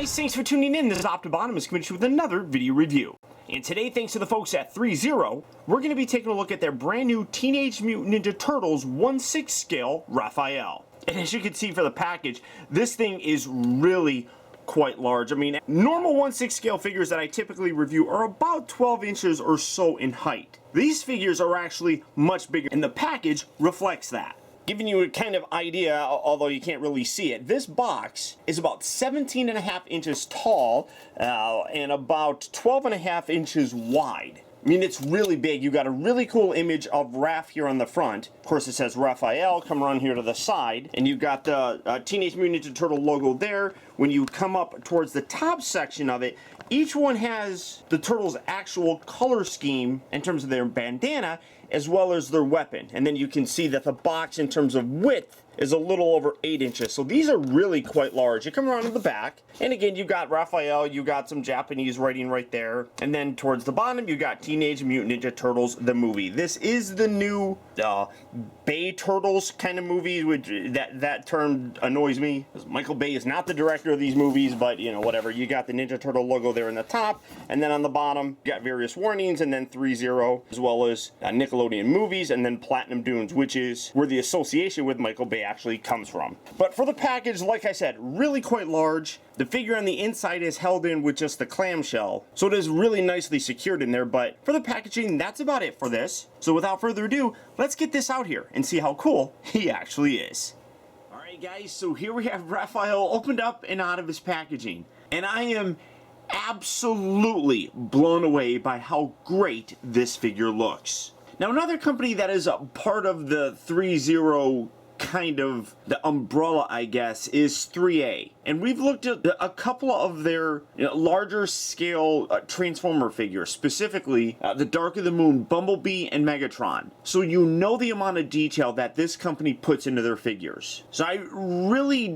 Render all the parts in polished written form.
guys, thanks for tuning in. This is optibotimus coming with another video review. And today, thanks to the folks at ThreeZero, we're going to be taking a look at their brand new Teenage Mutant Ninja Turtles 1/6 scale Raphael. And as you can see for the package, this thing is really quite large. I mean, normal 1/6 scale figures that I typically review are about 12 inches or so in height. These figures are actually much bigger, and the package reflects that. Giving you a kind of idea, although you can't really see it, this box is about 17.5 inches tall and about 12.5 inches wide. I mean, it's really big. You got a really cool image of Raph here on the front. Of course, it says Raphael. Come around here to the side, and you've got the Teenage Mutant Ninja Turtle logo there. When you come up towards the top section of it, each one has the turtle's actual color scheme in terms of their bandana, as well as their weapon. And then you can see that the box, in terms of width, is a little over 8 inches. So these are really quite large. You come around to the back, and again, you got Raphael, you got some Japanese writing right there, and then towards the bottom, you got Teenage Mutant Ninja Turtles, the movie. This is the new Bay Turtles kind of movie, which that term annoys me, because Michael Bay is not the director of these movies, but, you know, whatever. You got the Ninja Turtle logo there in the top, and then on the bottom, you got various warnings, and then ThreeZero, as well as Nickelodeon movies, and then Platinum Dunes, which is where the association with Michael Bay actually comes from. But for the package, like I said, really quite large. The figure on the inside is held in with just the clamshell, so it is really nicely secured in there. But for the packaging, that's about it for this. So without further ado, let's get this out here and see how cool he actually is. Alright guys, so here we have Raphael opened up and out of his packaging, and I am absolutely blown away by how great this figure looks. Now, another company that is a part of the ThreeZero kind of the umbrella, I guess, is 3A, and we've looked at a couple of their larger scale Transformer figures, specifically the Dark of the Moon, Bumblebee, and Megatron. So you know the amount of detail that this company puts into their figures. So I really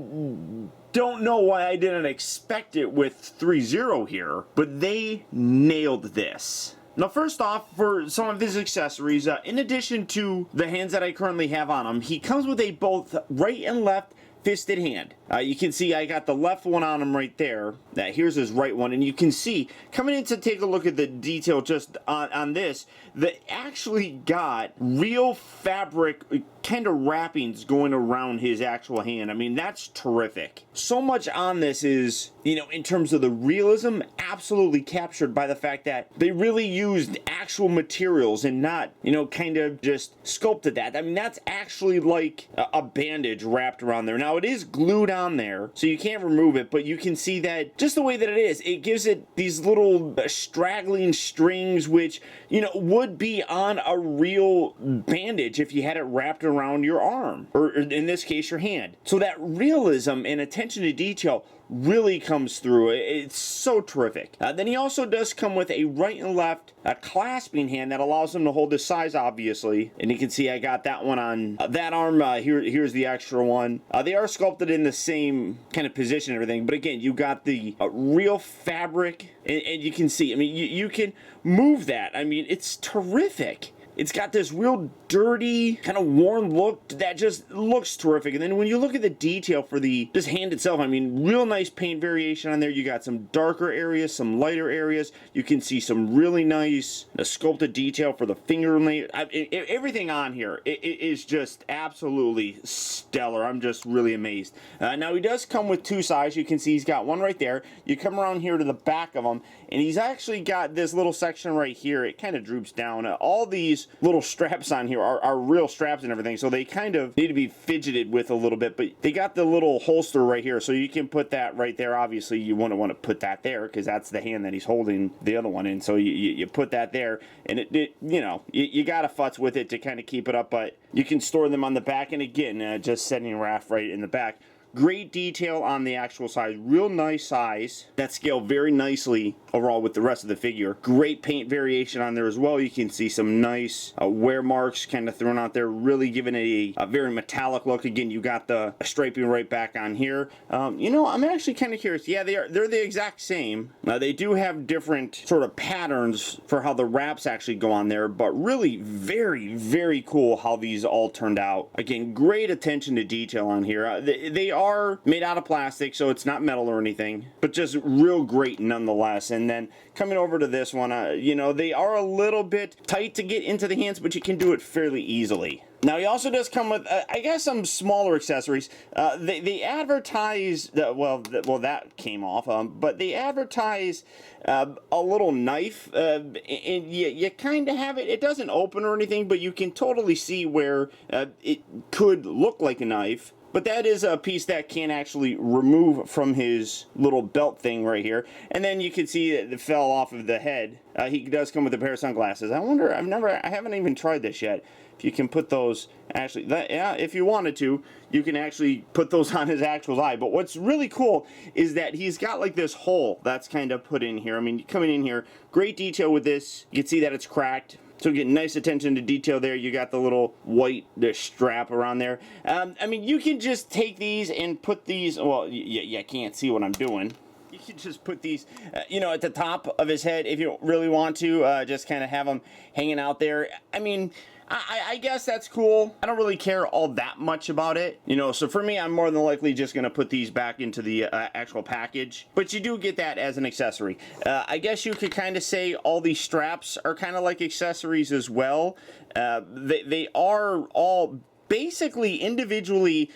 don't know why I didn't expect it with ThreeZero here, but they nailed this. Now, first off, for some of his accessories, in addition to the hands that I currently have on him, he comes with a both right and left fisted hand. You can see I got the left one on him right there. Here's his right one, and you can see, coming in to take a look at the detail just on this, they actually got real fabric kind of wrappings going around his actual hand. I mean, that's terrific. So much on this is, you know, in terms of the realism, absolutely captured by the fact that they really used actual materials and not, you know, kind of just sculpted that. I mean, that's actually like a bandage wrapped around there. Now, it is glued on there, so you can't remove it, but you can see that just the way that it is, it gives it these little straggling strings, which, you know, would be on a real bandage if you had it wrapped around your arm, or in this case, your hand. So that realism and attention to detail really comes through. It's so terrific. Then he also does come with a right and left clasping hand that allows him to hold his size, obviously. And you can see I got that one on that arm. Here's the extra one. They are sculpted in the same kind of position and everything, but again, you got the real fabric, and you can see, I mean, you can move that. I mean, it's terrific. It's got this real dirty, kind of worn look that just looks terrific. And then when you look at the detail for this hand itself, I mean, real nice paint variation on there. You got some darker areas, some lighter areas. You can see some really nice sculpted detail for the fingernail. Everything on here it is just absolutely stellar. I'm just really amazed. Now, he does come with two sides. You can see he's got one right there. You come around here to the back of him, and he's actually got this little section right here. It kind of droops down. All these little straps on here are real straps and everything, so they kind of need to be fidgeted with a little bit, but they got the little holster right here, so you can put that right there. Obviously, you wouldn't want to put that there because that's the hand that he's holding the other one in, so you put that there, and you know, you gotta futz with it to kind of keep it up, but you can store them on the back, and again, just setting Raph right in the back. Great detail on the actual size, real nice size that scale very nicely overall with the rest of the figure. Great paint variation on there as well. You can see some nice wear marks kind of thrown out there, really giving it a very metallic look. Again, you got the striping right back on here. You know, I'm actually kind of curious. Yeah, they're the exact same. They do have different sort of patterns for how the wraps actually go on there, but really very, very cool how these all turned out. Again, great attention to detail on here. They are made out of plastic, so it's not metal or anything, but just real great nonetheless. And then coming over to this one, you know, they are a little bit tight to get into the hands, but you can do it fairly easily. Now, he also does come with, I guess, some smaller accessories. They advertise, well, that came off, but they advertise a little knife, and you kind of have it. It doesn't open or anything, but you can totally see where it could look like a knife. But that is a piece that can actually remove from his little belt thing right here. And then you can see that it fell off of the head. He does come with a pair of sunglasses. I wonder, I haven't even tried this yet. If you can put those, actually, yeah, if you wanted to, you can actually put those on his actual eye. But what's really cool is that he's got like this hole that's kind of put in here. I mean, coming in here, great detail with this. You can see that it's cracked. So get nice attention to detail there. You got the little white strap around there. I mean, you can just take these and put these, well, you can't see what I'm doing. You can just put these, you know, at the top of his head if you really want to, just kind of have them hanging out there. I mean, I guess that's cool. I don't really care all that much about it, you know, so for me, I'm more than likely just going to put these back into the actual package, but you do get that as an accessory. I guess you could kind of say all these straps are kind of like accessories as well. They are all basically individually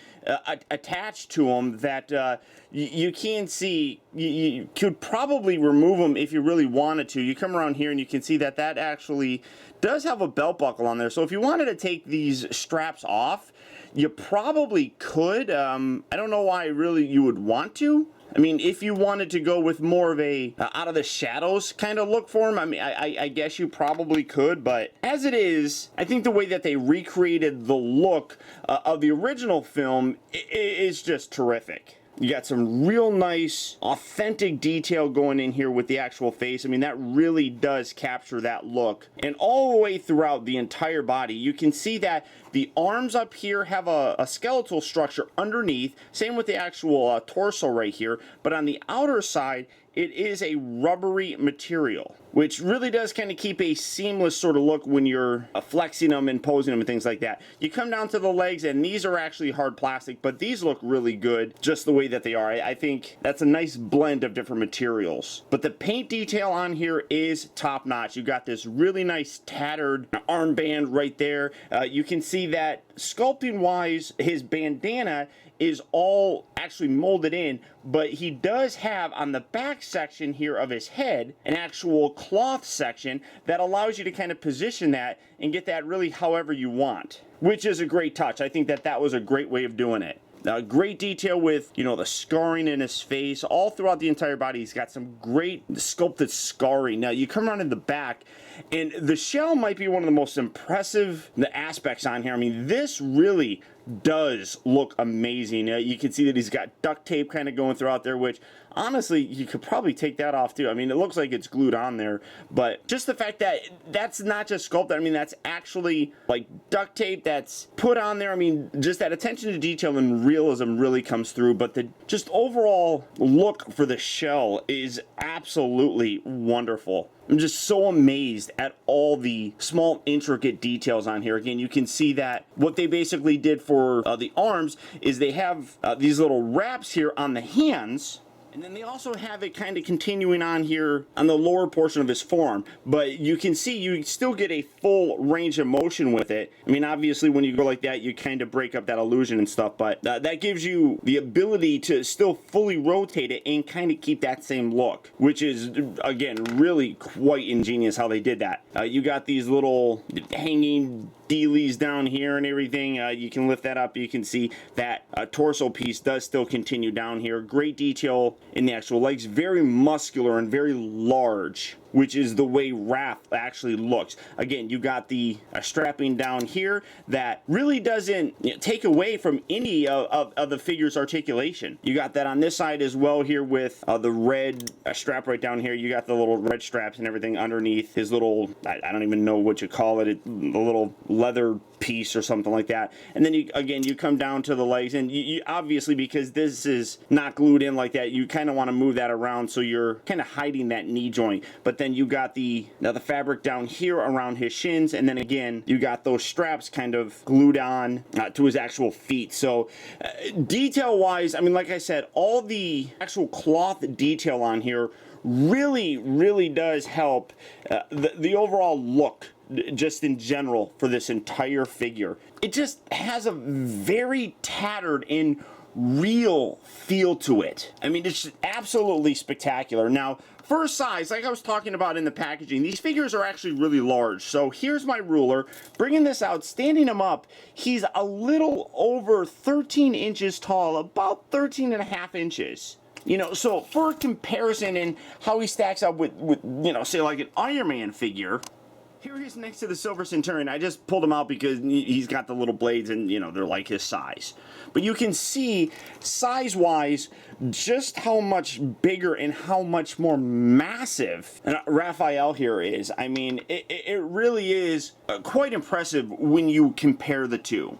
attached to them that you can see. You could probably remove them if you really wanted to. You come around here and you can see that that actually does have a belt buckle on there. So if you wanted to take these straps off, you probably could. I don't know why really you would want to. I mean, if you wanted to go with more of a out of the shadows kind of look for him, I mean, I guess you probably could, but as it is, I think the way that they recreated the look of the original film is just terrific. You got some real nice, authentic detail going in here with the actual face. I mean, that really does capture that look. And all the way throughout the entire body, you can see that the arms up here have a skeletal structure underneath. Same with the actual torso right here. But on the outer side, it is a rubbery material, which really does kind of keep a seamless sort of look when you're flexing them and posing them and things like that. You come down to the legs, and these are actually hard plastic, but these look really good just the way that they are. I think that's a nice blend of different materials. But the paint detail on here is top notch. You got this really nice tattered armband right there. You can see that sculpting wise, his bandana is all actually molded in, but he does have on the back section here of his head an actual cloth section that allows you to kind of position that and get that really however you want, which is a great touch. I think that that was a great way of doing it. Great detail with, you know, the scarring in his face all throughout the entire body. He's got some great sculpted scarring. Now you come around in the back, and the shell might be one of the most impressive aspects on here. I mean, this really does look amazing. You can see that he's got duct tape kind of going throughout there, which honestly, you could probably take that off too. I mean, it looks like it's glued on there, but just the fact that that's not just sculpted, I mean, that's actually like duct tape that's put on there. I mean, just that attention to detail and realism really comes through, but the just overall look for the shell is absolutely wonderful. I'm just so amazed at all the small intricate details on here. Again, you can see that what they basically did for the arms is they have these little wraps here on the hands. And then they also have it kind of continuing on here on the lower portion of his forearm. But you can see you still get a full range of motion with it. I mean, obviously, when you go like that, you kind of break up that illusion and stuff. But that gives you the ability to still fully rotate it and kind of keep that same look, which is, again, really quite ingenious how they did that. You got these little hanging dealies down here and everything. You can lift that up. You can see that torso piece does still continue down here. Great detail in the actual legs, very muscular and very large, which is the way Raph actually looks. Again, you got the strapping down here that really doesn't take away from any of the figure's articulation. You got that on this side as well here with the red strap right down here. You got the little red straps and everything underneath his little, I don't even know what you call it, the little leather piece or something like that. And then you come down to the legs, and you obviously, because this is not glued in like that, you kind of want to move that around so you're kind of hiding that knee joint. But then you got the fabric down here around his shins, and then again you got those straps kind of glued on to his actual feet. So detail wise, I mean, like I said, all the actual cloth detail on here really does help the overall look just in general for this entire figure. It just has a very tattered and real feel to it. I mean, it's absolutely spectacular. Now, for size, like I was talking about in the packaging, these figures are actually really large. So here's my ruler, bringing this out, standing him up. He's a little over 13 inches tall, about 13 and a half inches. You know, so for comparison and how he stacks up with you know, say like an Iron Man figure, here he is next to the Silver Centurion. I just pulled him out because he's got the little blades and, you know, they're like his size. But you can see, size-wise, just how much bigger and how much more massive Raphael here is. I mean, it really is quite impressive when you compare the two.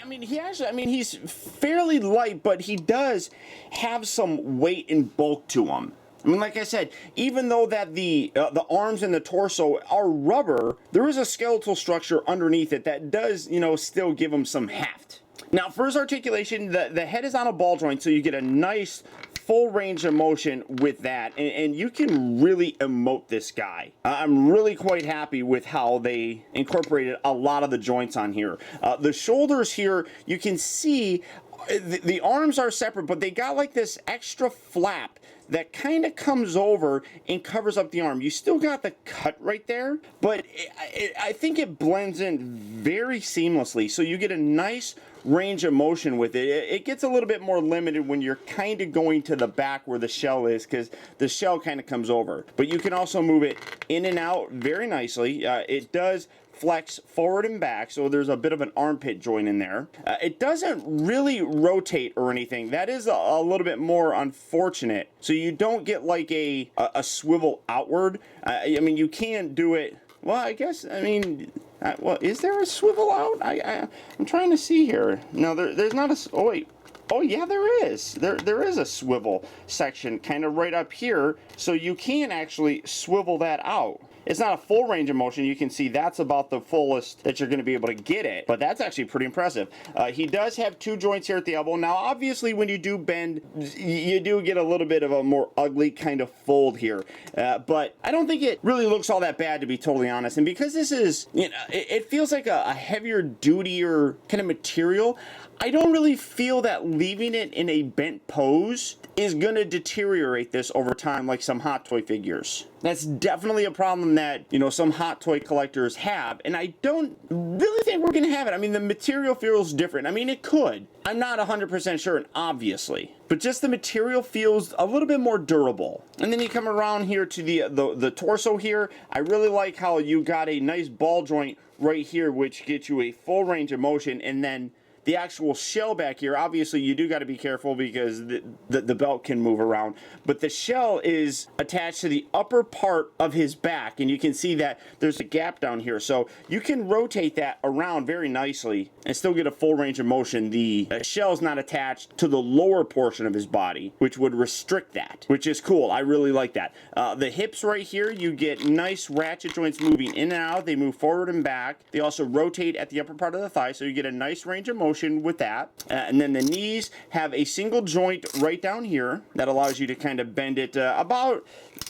I mean, he's fairly light, but he does have some weight and bulk to him. I mean, like I said, even though that the arms and the torso are rubber, there is a skeletal structure underneath it that does, you know, still give him some heft. Now, for his articulation, the head is on a ball joint, so you get a nice full range of motion with that, and you can really emote this guy. I'm really quite happy with how they incorporated a lot of the joints on here. The shoulders here, you can see the arms are separate, but they got like this extra flap that kind of comes over and covers up the arm. You still got the cut right there, but I think it blends in very seamlessly, so you get a nice range of motion with it. It gets a little bit more limited when you're kind of going to the back where the shell is, because the shell kind of comes over. But you can also move it in and out very nicely. It does flex forward and back, so there's a bit of an armpit joint in there. It doesn't really rotate or anything. That is a little bit more unfortunate. So you don't get like a swivel outward. I mean, you can do it. Well, I guess, I mean, well, is there a swivel out? I'm trying to see here. No, there's not a, oh wait. Oh yeah, there is. There is a swivel section kind of right up here, so you can actually swivel that out. It's not a full range of motion. You can see that's about the fullest that you're going to be able to get it, but that's actually pretty impressive. He does have two joints here at the elbow. Now, obviously, when you do bend, you do get a little bit of a more ugly kind of fold here, but I don't think it really looks all that bad, to be totally honest. And because this is, you know, it feels like a heavier, dutier kind of material, I don't really feel that leaving it in a bent pose is going to deteriorate this over time like some Hot Toy figures. That's definitely a problem that, you know, some Hot Toy collectors have, and I don't really think we're going to have it. I mean, the material feels different. I mean, it could. I'm not 100% sure, obviously, but just the material feels a little bit more durable. And then you come around here to the torso here. I really like how you got a nice ball joint right here, which gets you a full range of motion, and then the actual shell back here, obviously you do got to be careful because the belt can move around, but the shell is attached to the upper part of his back, and you can see that there's a gap down here, so you can rotate that around very nicely and still get a full range of motion. The shell's not attached to the lower portion of his body, which would restrict that, which is cool. I really like that. The hips right here, you get nice ratchet joints moving in and out. They move forward and back. They also rotate at the upper part of the thigh, so you get a nice range of motion with that. And then the knees have a single joint right down here that allows you to kind of bend it about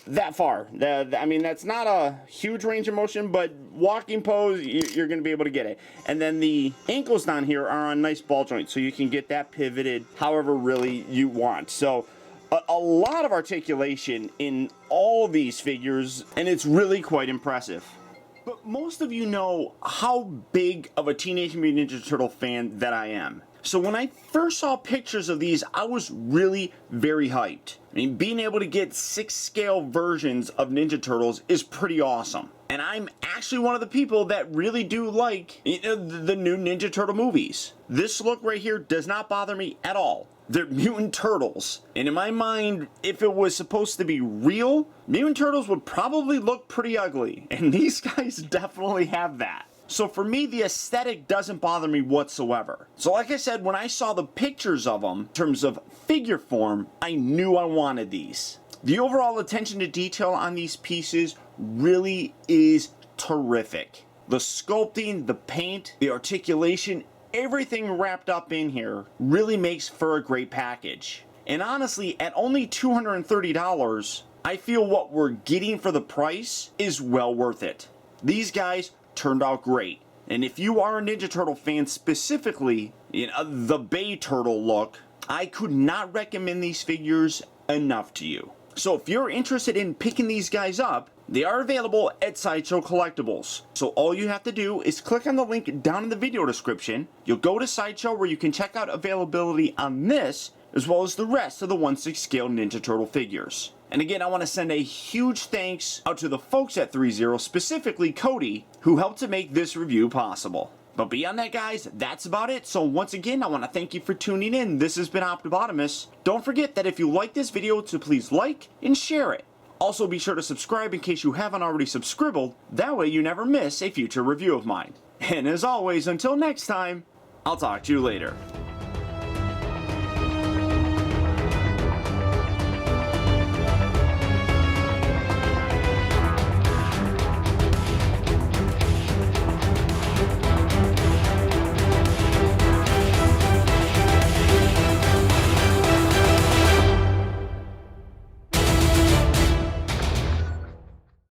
that far. I mean, that's not a huge range of motion, but walking pose, you're going to be able to get it. And then the ankles down here are on nice ball joints, so you can get that pivoted however really you want. So a lot of articulation in all these figures, and it's really quite impressive. But most of you know how big of a Teenage Mutant Ninja Turtle fan that I am. So when I first saw pictures of these, I was really very hyped. I mean, being able to get 6-scale versions of Ninja Turtles is pretty awesome. And I'm actually one of the people that really do like, you know, the new Ninja Turtle movies. This look right here does not bother me at all. They're mutant turtles. And in my mind, if it was supposed to be real, mutant turtles would probably look pretty ugly. And these guys definitely have that. So for me, the aesthetic doesn't bother me whatsoever. So like I said, when I saw the pictures of them, in terms of figure form, I knew I wanted these. The overall attention to detail on these pieces really is terrific. The sculpting, the paint, the articulation, everything wrapped up in here really makes for a great package. And honestly, at only $230, I feel what we're getting for the price is well worth it. These guys turned out great. And if you are a Ninja Turtle fan specifically, the Bay Turtle look, I could not recommend these figures enough to you. So if you're interested in picking these guys up, they are available at Sideshow Collectibles. So all you have to do is click on the link down in the video description. You'll go to Sideshow where you can check out availability on this, as well as the rest of the 1/6 scale Ninja Turtle figures. And again, I want to send a huge thanks out to the folks at ThreeZero, specifically Cody, who helped to make this review possible. But beyond that, guys, that's about it. So once again, I want to thank you for tuning in. This has been optibotimus. Don't forget that if you like this video, to please like and share it. Also, be sure to subscribe in case you haven't already subscribed. That way you never miss a future review of mine. And as always, until next time, I'll talk to you later.